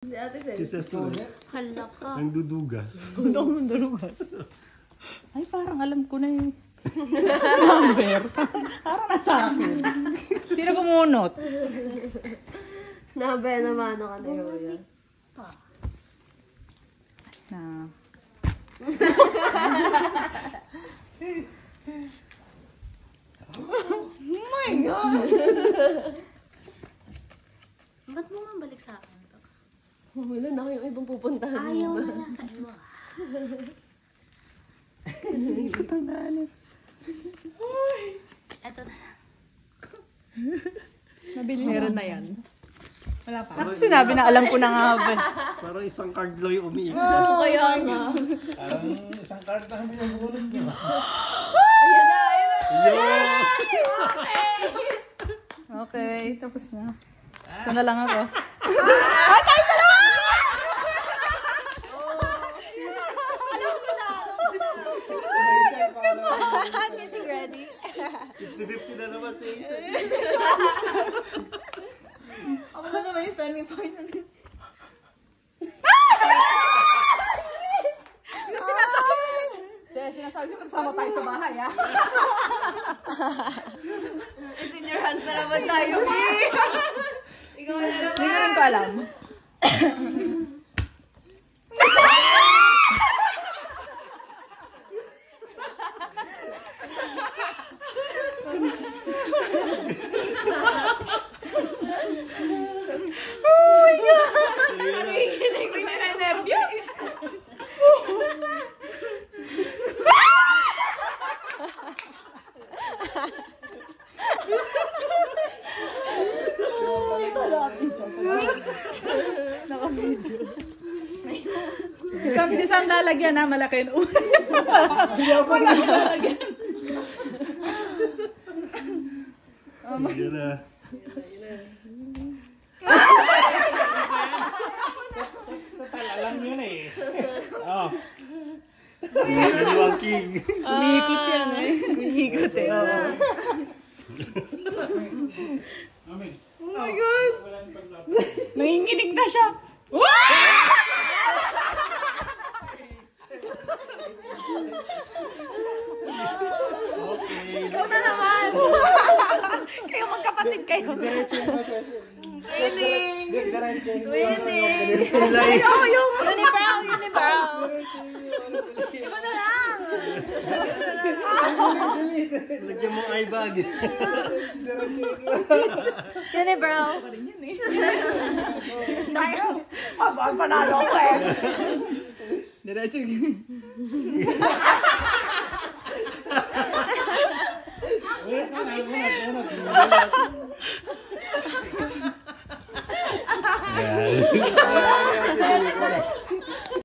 Si Cecil. Hala ka. Ang duduga. Hindi ako mandalugas. Ay, parang alam ko na yung number. Parang nasa akin. Hindi na kumunot. Nabe naman ako na yun. Na. Oh my God! Ba't mo nga balik sa akin to? Wala na kayong ibang pupuntahan. Ayaw na lang sa iwa. Patandaan. Eto na. Nabili Meron na yan. Wala pa. Ako sinabi na alam ko na nga ba. Parang isang card lang yung umiikot. Kaya nga. Parang isang card na kami yung bulog niyo. Ayan na, ayan na. Okay, tapos na. So na lang ako. Getting ready. 50-50 na naman si Isa. Ako na naman yung turning point natin. Sinasabi siya kasama tayo sa bahay, ha? It's in your hands na naman tayo, Bea. Ikaw na naman. Hindi rin ko alam. Hindi ko na nervyos. Si Sam lalagyan na malaki yung ulo. Wala ko lalagyan. Yan na. Total, alam yun eh. Oh. Yung king. Umiikot yan eh. Umiikot eh. Oo. Amin. Oh my God! Wala nang paglapit. Nanginginig na siya. Okay. Ikaw na naman! Kayo magkapatid kayo. Diretso yung procession. Winning! Diretso yung Winning! Pilay. Unibrow! Unibrow! Iba na lang! Lagyan mo eye bag. Unibrow! Panalo ko eh. Diretso. Yan.